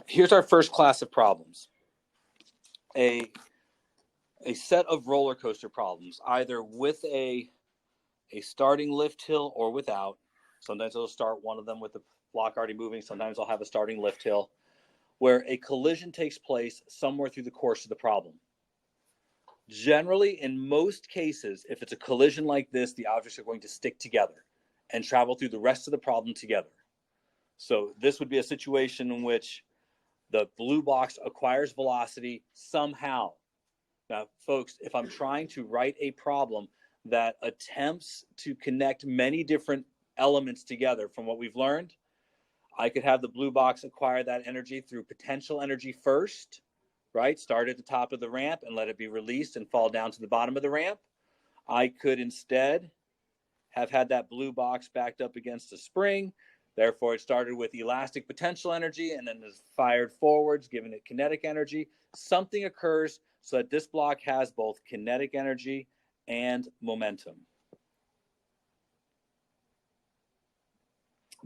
Here's our first class of problems. A set of roller coaster problems, either with a starting lift hill or without. Sometimes it'll start one of them with the block already moving. Sometimes I'll have a starting lift hill where a collision takes place somewhere through the course of the problem. Generally, in most cases, if it's a collision like this, the objects are going to stick together and travel through the rest of the problem together. So this would be a situation in which the blue box acquires velocity somehow. Now, folks, if I'm trying to write a problem that attempts to connect many different elements together from what we've learned, I could have the blue box acquire that energy through potential energy first, right? Start at the top of the ramp and let it be released and fall down to the bottom of the ramp. I could instead have had that blue box backed up against a spring. Therefore, it started with elastic potential energy and then is fired forwards, giving it kinetic energy. Something occurs so that this block has both kinetic energy and momentum.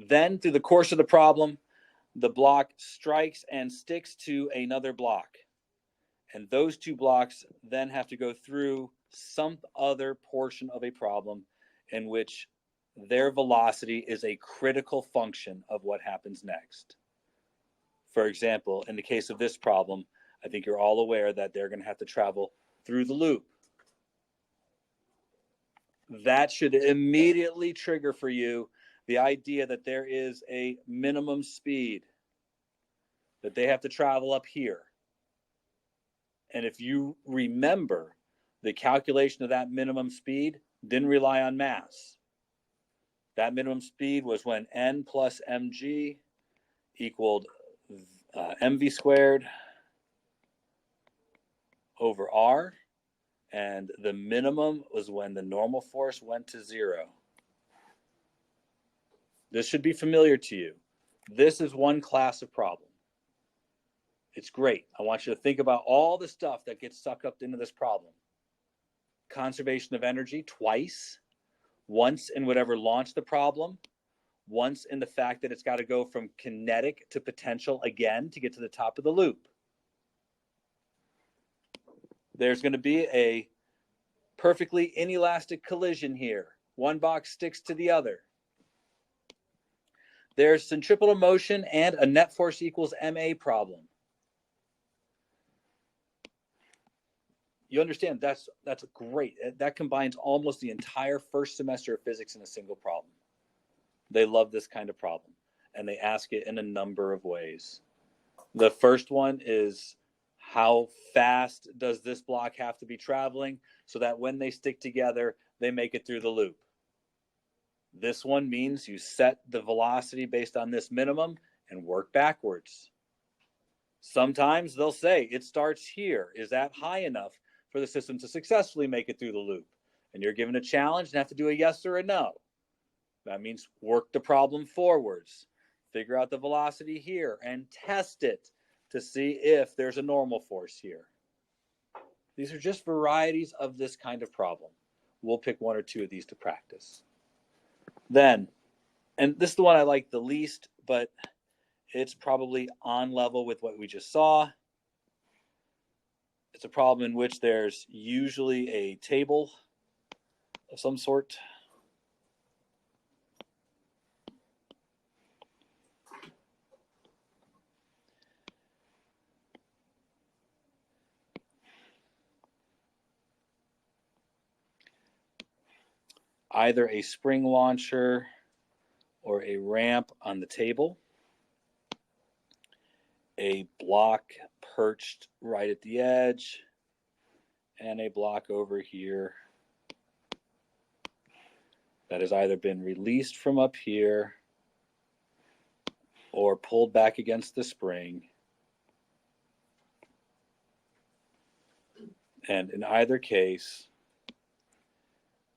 Then, through the course of the problem, the block strikes and sticks to another block. And those two blocks then have to go through some other portion of a problem in which their velocity is a critical function of what happens next. For example, in the case of this problem, I think you're all aware that they're going to have to travel through the loop. That should immediately trigger for you the idea that there is a minimum speed, that they have to travel up here. And if you remember, the calculation of that minimum speed didn't rely on mass. That minimum speed was when n plus mg equaled mv squared over r. And the minimum was when the normal force went to 0. This should be familiar to you. This is one class of problem. It's great. I want you to think about all the stuff that gets sucked up into this problem. Conservation of energy twice. Once in whatever launched the problem. Once in the fact that it's got to go from kinetic to potential again to get to the top of the loop. There's going to be a perfectly inelastic collision here. One box sticks to the other. There's centripetal motion and a net force equals ma problem. You understand that's great. That combines almost the entire first semester of physics in a single problem. They love this kind of problem, and they ask it in a number of ways. The first one is, how fast does this block have to be traveling so that when they stick together, they make it through the loop? This one means you set the velocity based on this minimum and work backwards. Sometimes they'll say it starts here. Is that high enough for the system to successfully make it through the loop? And you're given a challenge and have to do a yes or a no. That means work the problem forwards, figure out the velocity here, and test it to see if there's a normal force here. These are just varieties of this kind of problem. We'll pick one or two of these to practice. Then, and this is the one I like the least, but it's probably on level with what we just saw. It's a problem in which there's usually a table of some sort. Either a spring launcher or a ramp on the table, a block perched right at the edge, and a block over here that has either been released from up here or pulled back against the spring. And in either case,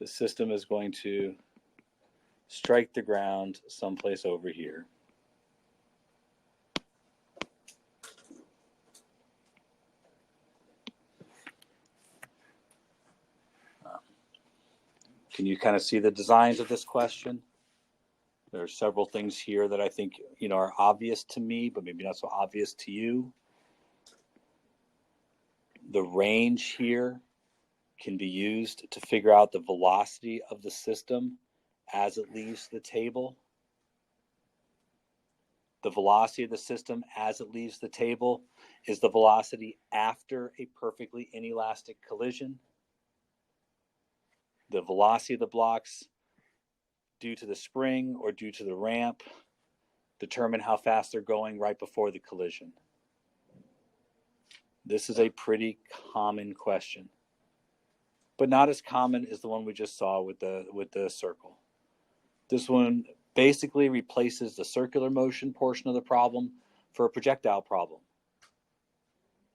the system is going to strike the ground someplace over here. Can you kind of see the designs of this question? There are several things here that I think, are obvious to me, but maybe not so obvious to you. The range here can be used to figure out the velocity of the system as it leaves the table. The velocity of the system as it leaves the table is the velocity after a perfectly inelastic collision. The velocity of the blocks due to the spring or due to the ramp determine how fast they're going right before the collision. This is a pretty common question, but not as common as the one we just saw with the circle. This one basically replaces the circular motion portion of the problem for a projectile problem.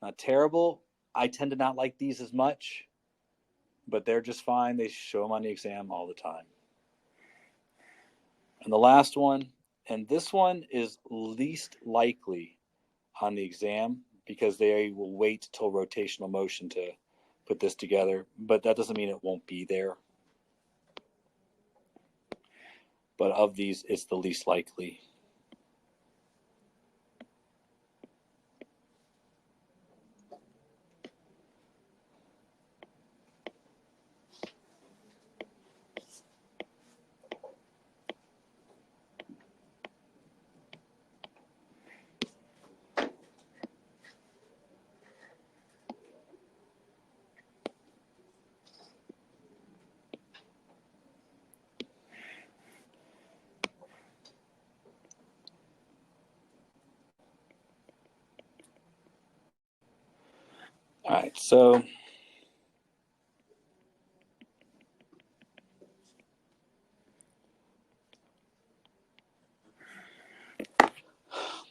Not terrible. I tend to not like these as much, but they're just fine. They show them on the exam all the time. And the last one, and this one is least likely on the exam because they will wait till rotational motion to put this together, but that doesn't mean it won't be there. But of these, it's the least likely. All right, so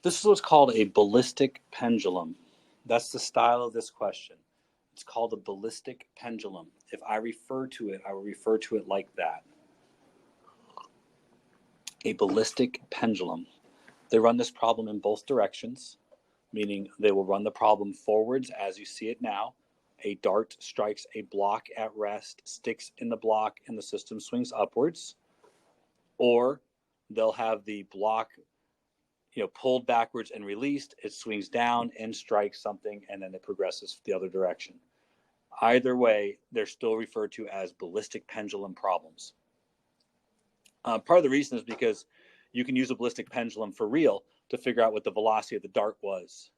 this is what's called a ballistic pendulum. That's the style of this question. It's called a ballistic pendulum. If I refer to it, I will refer to it like that. A ballistic pendulum. They run this problem in both directions, meaning they will run the problem forwards as you see it now. A dart strikes a block at rest, sticks in the block, and the system swings upwards. Or they'll have the block pulled backwards and released, it swings down and strikes something, and then it progresses the other direction. Either way, they're still referred to as ballistic pendulum problems. Part of the reason is because you can use a ballistic pendulum for real to figure out what the velocity of the dart was.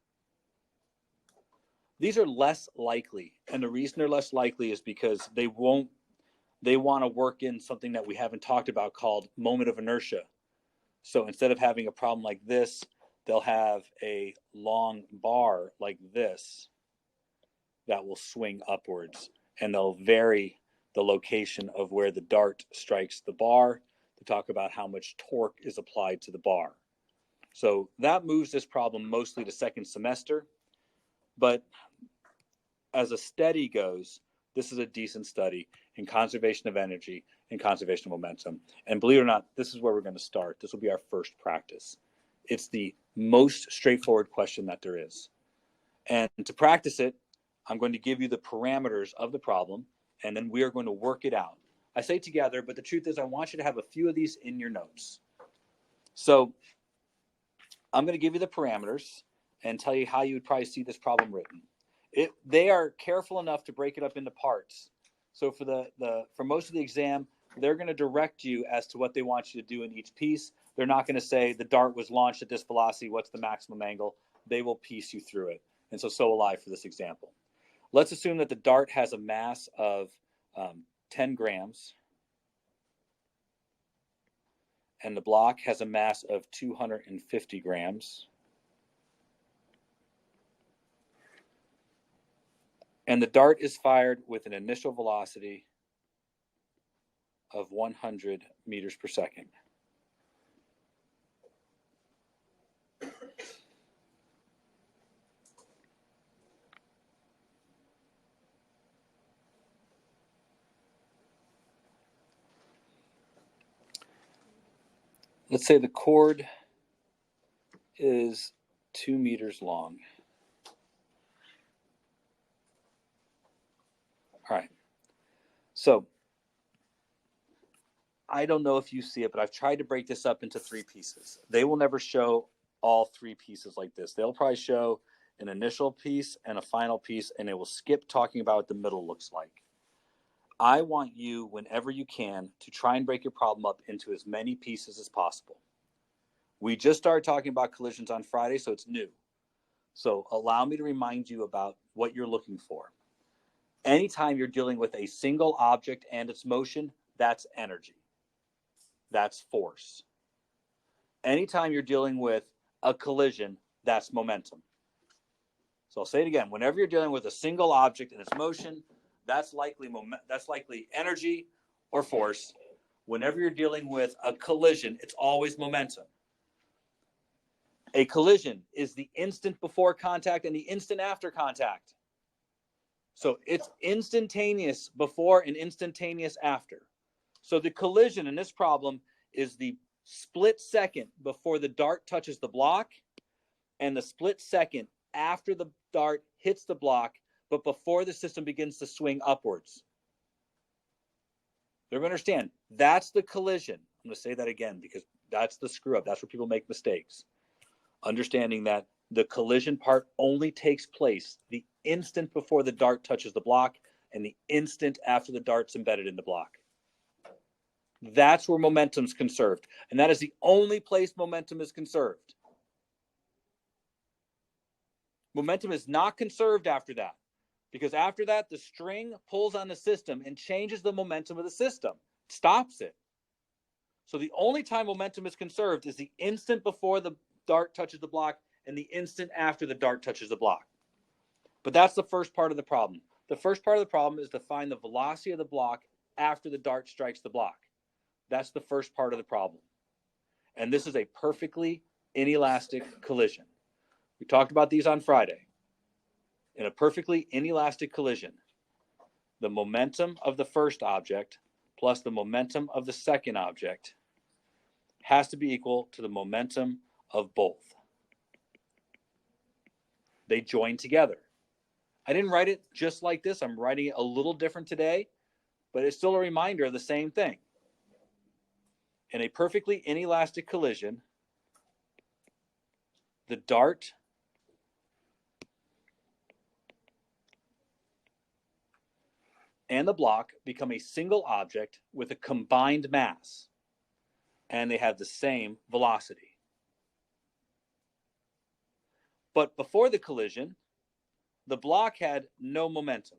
These are less likely, and the reason they're less likely is because they want to work in something that we haven't talked about called moment of inertia. So instead of having a problem like this, they'll have a long bar like this that will swing upwards, and they'll vary the location of where the dart strikes the bar to talk about how much torque is applied to the bar. So that moves this problem mostly to second semester, but as a study goes, this is a decent study in conservation of energy and conservation of momentum. And believe it or not, this is where we're going to start. This will be our first practice. It's the most straightforward question that there is. And to practice it, I'm going to give you the parameters of the problem, and then we are going to work it out. I say together, but the truth is I want you to have a few of these in your notes. So I'm going to give you the parameters and tell you how you would probably see this problem written. They are careful enough to break it up into parts. So for most of the exam, they're going to direct you as to what they want you to do in each piece. They're not going to say the dart was launched at this velocity, what's the maximum angle? They will piece you through it. And so will I for this example. Let's assume that the dart has a mass of 10 grams and the block has a mass of 250 grams. And the dart is fired with an initial velocity of 100 meters per second. Let's say the cord is 2 meters long. All right. So I don't know if you see it, but I've tried to break this up into 3 pieces. They will never show all 3 pieces like this. They'll probably show an initial piece and a final piece, and it will skip talking about what the middle looks like. I want you, whenever you can, to try and break your problem up into as many pieces as possible. We just started talking about collisions on Friday, so it's new. So allow me to remind you about what you're looking for. Anytime you're dealing with a single object and its motion, that's energy. That's force. Anytime you're dealing with a collision, that's momentum. So I'll say it again. Whenever you're dealing with a single object and its motion, that's likely energy or force. Whenever you're dealing with a collision, it's always momentum. A collision is the instant before contact and the instant after contact. So it's instantaneous before and instantaneous after. So the collision in this problem is the split second before the dart touches the block and the split second after the dart hits the block, but before the system begins to swing upwards. They're going to understand that's the collision. I'm going to say that again because that's the screw up. That's where people make mistakes. Understanding that the collision part only takes place the instant before the dart touches the block and the instant after the dart's embedded in the block. That's where momentum's conserved. And that is the only place momentum is conserved. Momentum is not conserved after that, because after that, the string pulls on the system and changes the momentum of the system, stops it. So the only time momentum is conserved is the instant before the dart touches the block and the instant after the dart touches the block. But that's the first part of the problem. The first part of the problem is to find the velocity of the block after the dart strikes the block. That's the first part of the problem. And this is a perfectly inelastic collision. We talked about these on Friday. In a perfectly inelastic collision, the momentum of the first object plus the momentum of the second object has to be equal to the momentum of both. They join together. I didn't write it just like this. I'm writing it a little different today, but it's still a reminder of the same thing. In a perfectly inelastic collision, the dart and the block become a single object with a combined mass, and they have the same velocity. But before the collision, the block had no momentum.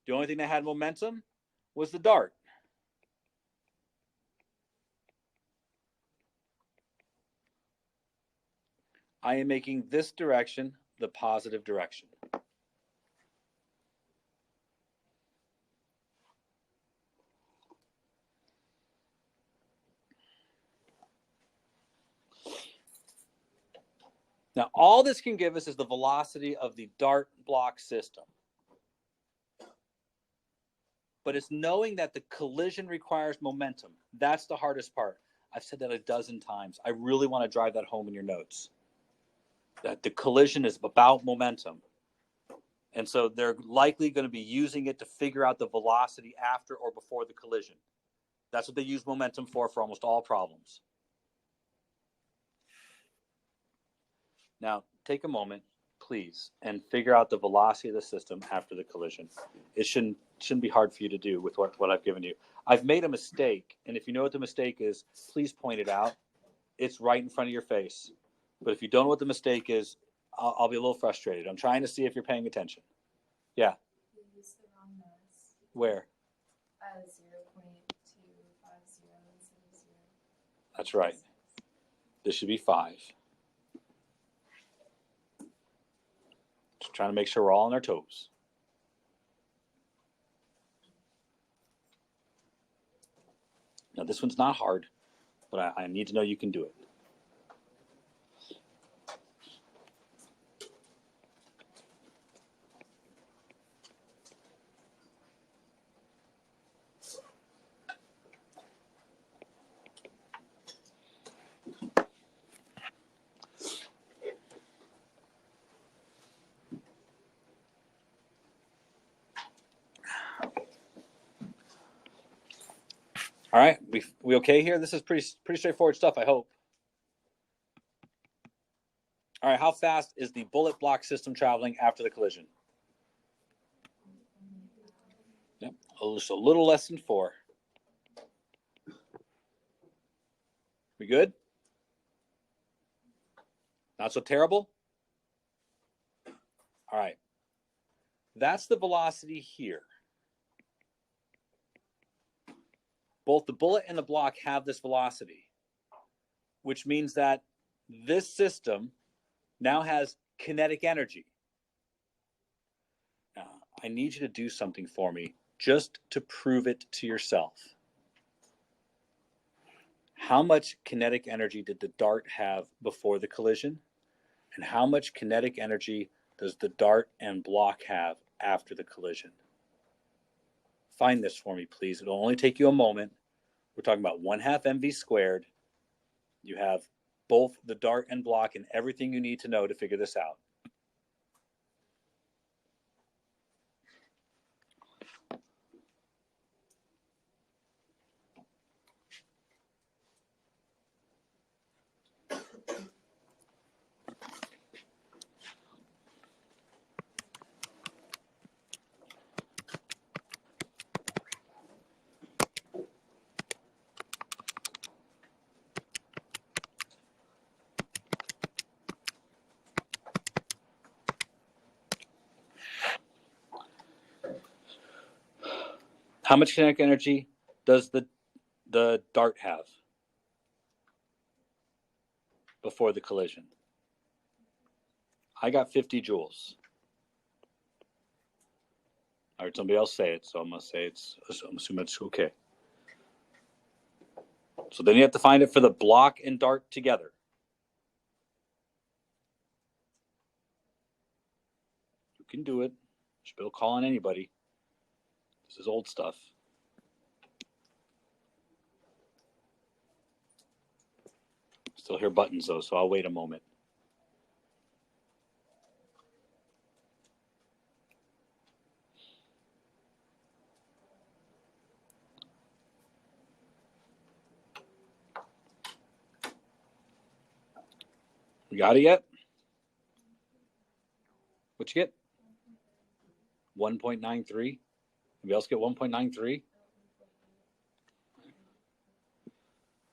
The only thing that had momentum was the dart. I am making this direction the positive direction. Now, all this can give us is the velocity of the dart block system. But it's knowing that the collision requires momentum. That's the hardest part. I've said that a dozen times. I really want to drive that home in your notes. That the collision is about momentum. And so they're likely going to be using it to figure out the velocity after or before the collision. That's what they use momentum for almost all problems. Now, take a moment, please, and figure out the velocity of the system after the collision. It shouldn't be hard for you to do with what I've given you. I've made a mistake, and if you know what the mistake is, please point it out. It's right in front of your face. But if you don't know what the mistake is, I'll be a little frustrated. I'm trying to see if you're paying attention. Yeah. You used the wrong mass. Where? 0.250 instead of 0. That's right. This should be 5. Just trying to make sure we're all on our toes. Now, this one's not hard, but I need to know you can do it. All right, we okay here? This is pretty straightforward stuff, I hope. All right, how fast is the bullet block system traveling after the collision? Yep, just a little less than 4. We good? Not so terrible? All right. That's the velocity here. Both the bullet and the block have this velocity, which means that this system now has kinetic energy. Now, I need you to do something for me just to prove it to yourself. How much kinetic energy did the dart have before the collision? And how much kinetic energy does the dart and block have after the collision? Find this for me, please. It'll only take you a moment. We're talking about 1/2 mv squared. You have both the dart and block and everything you need to know to figure this out. How much kinetic energy does the dart have before the collision? I got 50 joules. I heard somebody else say it, so I'm going to say I'm assuming it's okay. So then you have to find it for the block and dart together. You can do it. Should be able to call on anybody. This is old stuff. Still hear buttons though, so I'll wait a moment. You got it yet? What you get? 1.93. Anybody else get 1.93?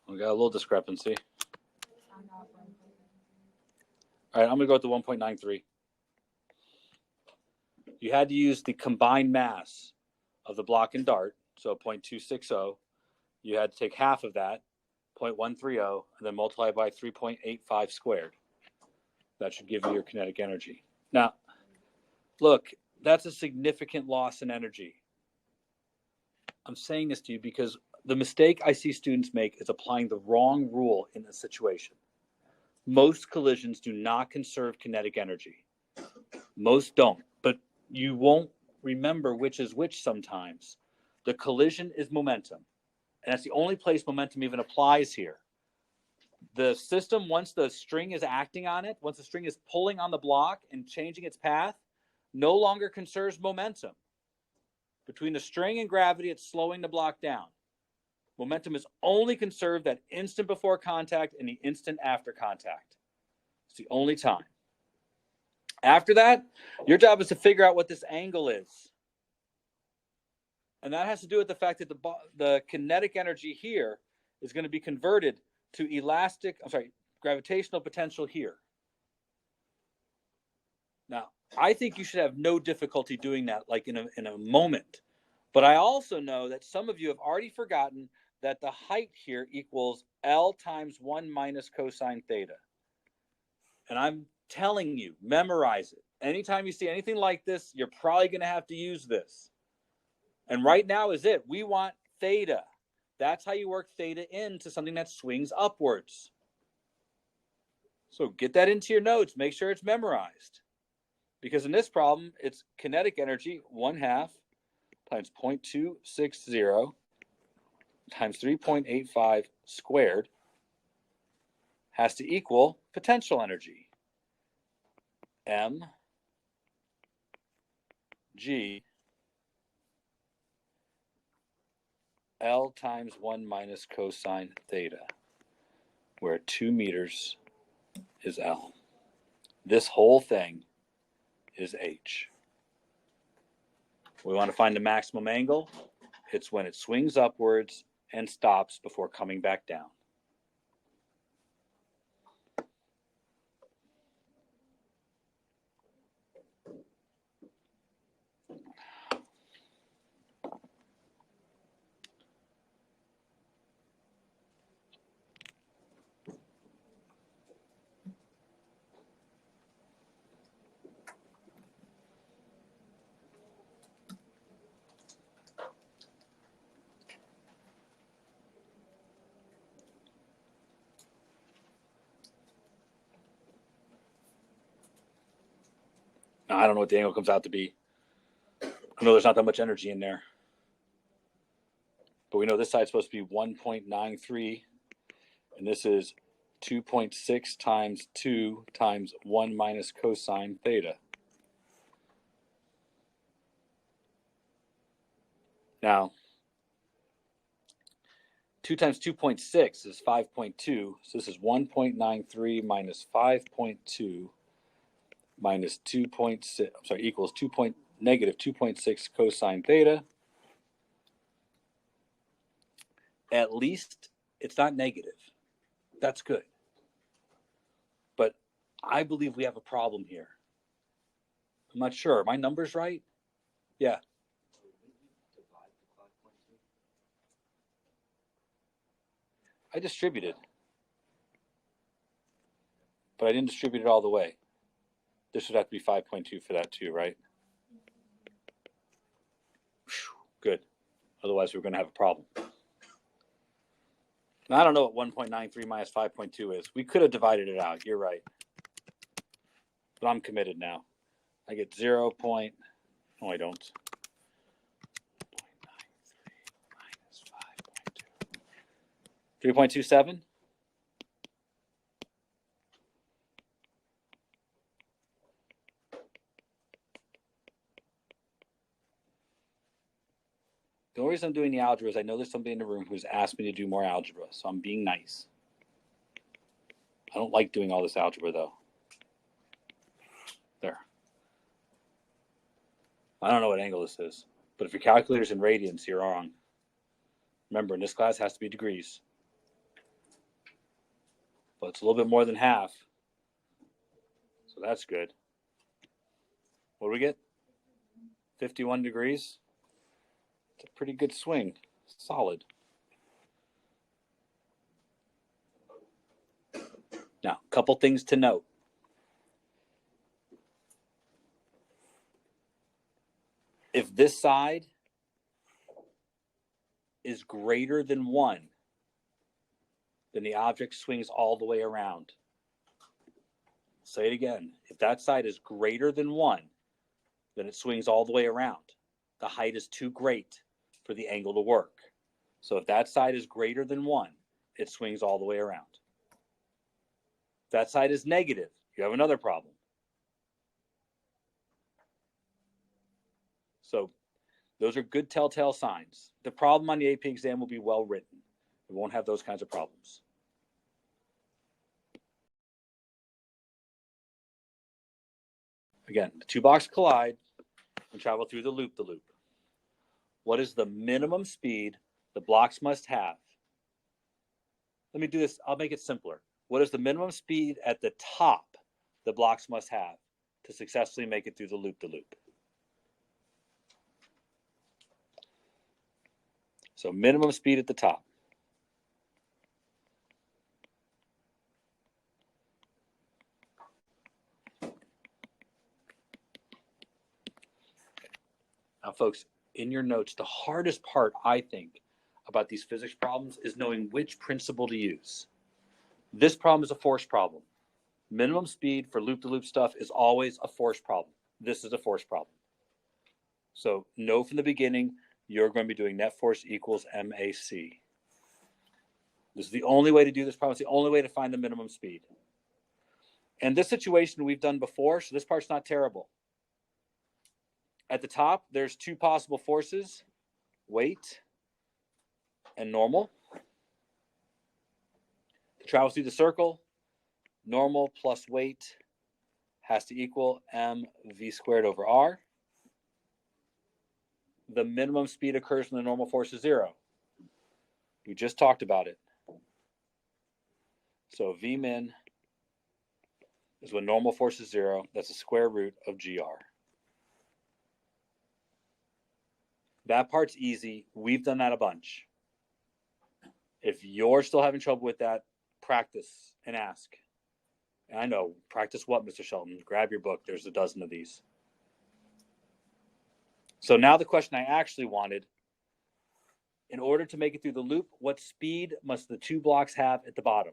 We got a little discrepancy. All right, I'm going to go with the 1.93. You had to use the combined mass of the block and dart, so 0.260. You had to take half of that, 0.130, and then multiply by 3.85 squared. That should give you your kinetic energy. Now, look, that's a significant loss in energy. I'm saying this to you because the mistake I see students make is applying the wrong rule in a situation. Most collisions do not conserve kinetic energy. Most don't, but you won't remember which is which sometimes. The collision is momentum, and that's the only place momentum even applies here. The system, once the string is acting on it, once the string is pulling on the block and changing its path, no longer conserves momentum. Between the string and gravity, it's slowing the block down. Momentum is only conserved that instant before contact and the instant after contact. It's the only time. After that, your job is to figure out what this angle is. And that has to do with the fact that the kinetic energy here is going to be converted to gravitational potential here. Now, I think you should have no difficulty doing that like in a moment. But I also know that some of you have already forgotten that the height here equals L times 1 minus cosine theta. And I'm telling you, memorize it. Anytime you see anything like this, you're probably going to have to use this. And right now is it. We want theta. That's how you work theta into something that swings upwards. So get that into your notes. Make sure it's memorized. Because in this problem, it's kinetic energy 1/2 times 0.260 times 3.85 squared has to equal potential energy. mg L times 1 minus cosine theta, where 2 meters is L. This whole thing is H. We want to find the maximum angle. It's when it swings upwards and stops before coming back down. Now, I don't know what the angle comes out to be. I know there's not that much energy in there. But we know this side's supposed to be 1.93, and this is 2.6 times 2 times 1 minus cosine theta. Now, 2 times 2.6 is 5.2, so this is 1.93 minus 5.2 minus 2.6, I'm sorry, equals negative 2.6 cosine theta. At least it's not negative. That's good. But I believe we have a problem here. I'm not sure. Are my numbers right? Yeah. I distributed. But I didn't distribute it all the way. This would have to be 5.2 for that too, right? Good. Otherwise, we're going to have a problem. Now, I don't know what 1.93 minus 5.2 is. We could have divided it out. You're right. But I'm committed now. I get 0. No, I don't. 0.93 minus 5.2. 3.27? The only reason I'm doing the algebra is I know there's somebody in the room who's asked me to do more algebra, so I'm being nice. I don't like doing all this algebra, though. There. I don't know what angle this is, but if your calculator's in radians, you're wrong. Remember, in this class, it has to be degrees. But it's a little bit more than half, so that's good. What do we get? 51 degrees? It's a pretty good swing. Solid. Now, a couple things to note. If this side is greater than 1, then the object swings all the way around. Say it again. If that side is greater than 1, then it swings all the way around. The height is too great for the angle to work. So if that side is greater than 1, it swings all the way around. If that side is negative, you have another problem. So those are good telltale signs. The problem on the AP exam will be well written. It won't have those kinds of problems. Again, the two blocks collide and travel through the loop. What is the minimum speed the blocks must have? Let me do this. I'll make it simpler. What is the minimum speed at the top the blocks must have to successfully make it through the loop? So minimum speed at the top. Now, folks, in your notes, the hardest part, I think, about these physics problems is knowing which principle to use. This problem is a force problem. Minimum speed for loop-to-loop stuff is always a force problem. This is a force problem. So know from the beginning, you're going to be doing net force equals MAC. This is the only way to do this problem. It's the only way to find the minimum speed. And this situation we've done before, so this part's not terrible. At the top, there's two possible forces, weight and normal. To travel through the circle, normal plus weight has to equal mv squared over r. The minimum speed occurs when the normal force is 0. We just talked about it. So v min is when normal force is 0. That's the square root of gr. That part's easy. We've done that a bunch. If you're still having trouble with that, practice and ask. And I know, practice what, Mr. Shelton? Grab your book. There's a dozen of these. So now the question I actually wanted, in order to make it through the loop, what speed must the 2 blocks have at the bottom?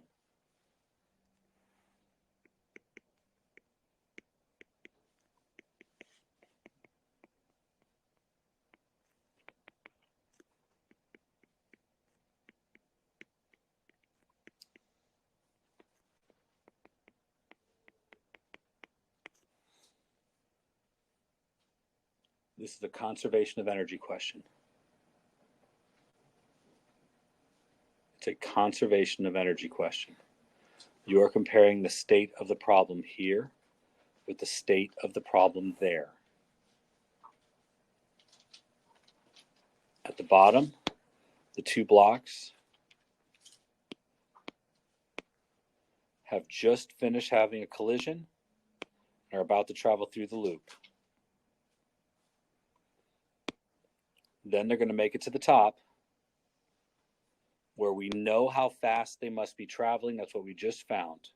This is a conservation of energy question. It's a conservation of energy question. You are comparing the state of the problem here with the state of the problem there. At the bottom, the 2 blocks have just finished having a collision and are about to travel through the loop. Then they're going to make it to the top, where we know how fast they must be traveling. That's what we just found.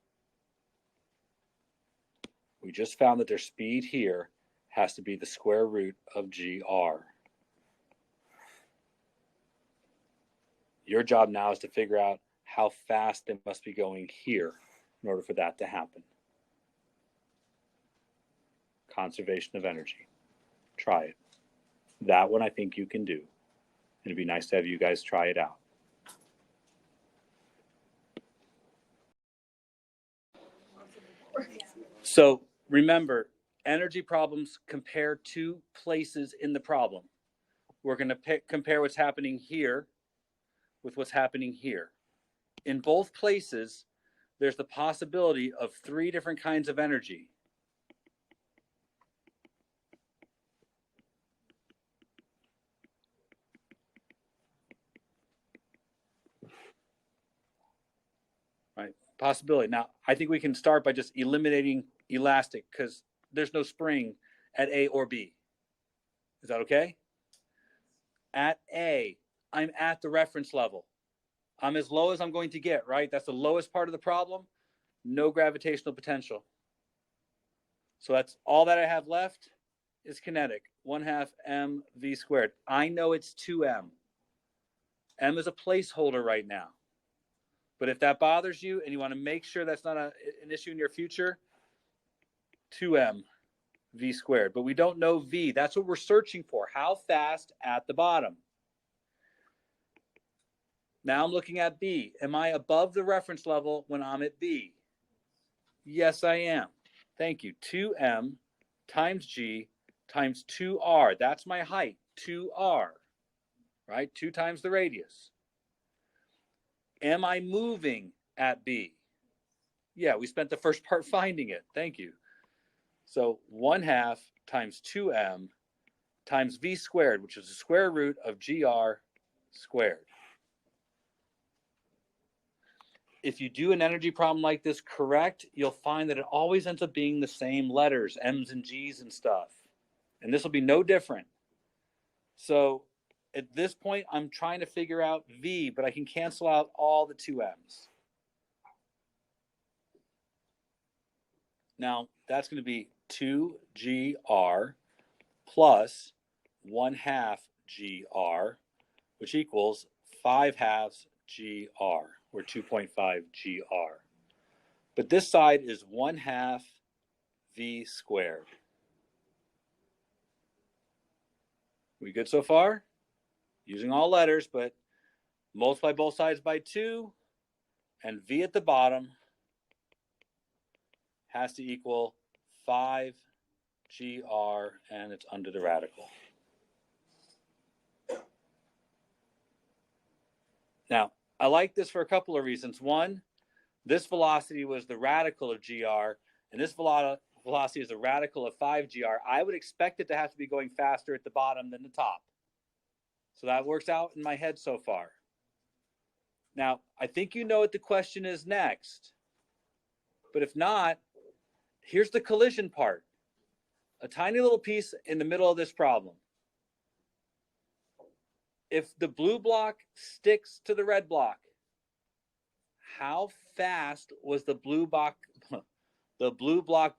We just found that their speed here has to be the square root of gr. Your job now is to figure out how fast they must be going here in order for that to happen. Conservation of energy. Try it. That one I think you can do. It'd be nice to have you guys try it out. So remember, energy problems compare 2 places in the problem. We're going to compare what's happening here with what's happening here. In both places, there's the possibility of 3 different kinds of energy. Right? Possibility. Now, I think we can start by just eliminating elastic because there's no spring at A or B. Is that okay? At A, I'm at the reference level. I'm as low as I'm going to get, right? That's the lowest part of the problem. No gravitational potential. So that's all that I have left is kinetic. 1/2 mv squared. I know it's 2m. M is a placeholder right now. But if that bothers you and you want to make sure that's not an issue in your future, 2m v squared. But we don't know v. That's what we're searching for. How fast at the bottom? Now I'm looking at B. Am I above the reference level when I'm at B? Yes, I am. Thank you. 2m times g times 2r. That's my height, 2r, right? 2 times the radius. Am I moving at B? Yeah, we spent the first part finding it. Thank you. So 1/2 times 2m times v squared, which is the square root of gr squared. If you do an energy problem like this correct, you'll find that it always ends up being the same letters, M's and G's and stuff. And this will be no different. So at this point, I'm trying to figure out V, but I can cancel out all the 2M's. Now, that's going to be 2GR plus 1/2 GR, which equals 5/2 GR, or 2.5 GR. But this side is 1/2 V squared. We good so far? Using all letters, but multiply both sides by 2, and V at the bottom has to equal 5 GR, and it's under the radical. I like this for a couple of reasons. One, this velocity was the radical of GR, and this velocity is the radical of 5GR. I would expect it to have to be going faster at the bottom than the top. So that works out in my head so far. Now, I think you know what the question is next. But if not, here's the collision part. A tiny little piece in the middle of this problem. If the blue block sticks to the red block, how fast was the blue block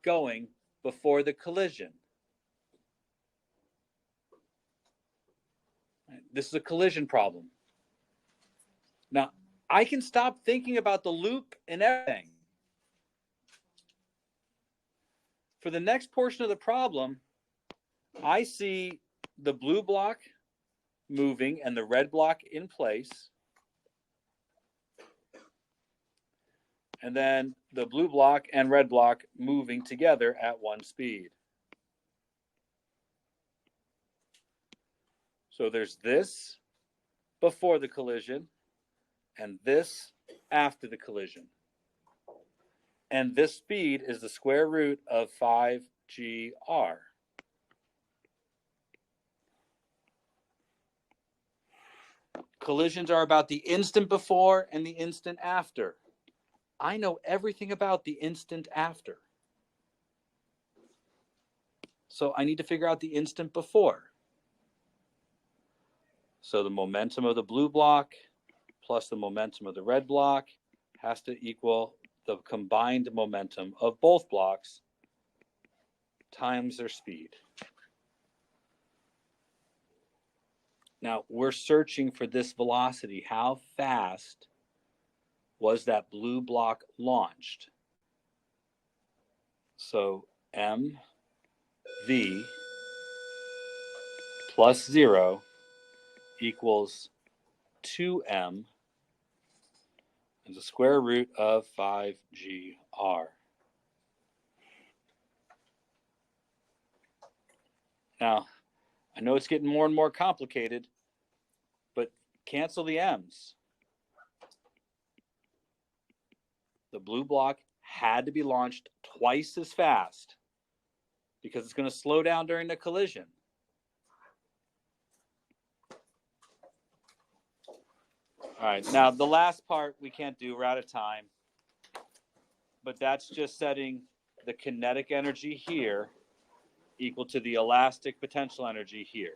going before the collision? This is a collision problem. Now, I can stop thinking about the loop and everything. For the next portion of the problem, I see the blue block moving and the red block in place. And then the blue block and red block moving together at one speed. So there's this before the collision and this after the collision. And this speed is the square root of 5GR. Collisions are about the instant before and the instant after. I know everything about the instant after. So I need to figure out the instant before. So the momentum of the blue block plus the momentum of the red block has to equal the combined momentum of both blocks times their speed. Now, we're searching for this velocity. How fast was that blue block launched? So mv plus 0 equals 2m and the square root of 5GR. Now, I know it's getting more and more complicated, but cancel the m's. The blue block had to be launched twice as fast because it's going to slow down during the collision. All right, now the last part we can't do, we're out of time, but that's just setting the kinetic energy here equal to the elastic potential energy here.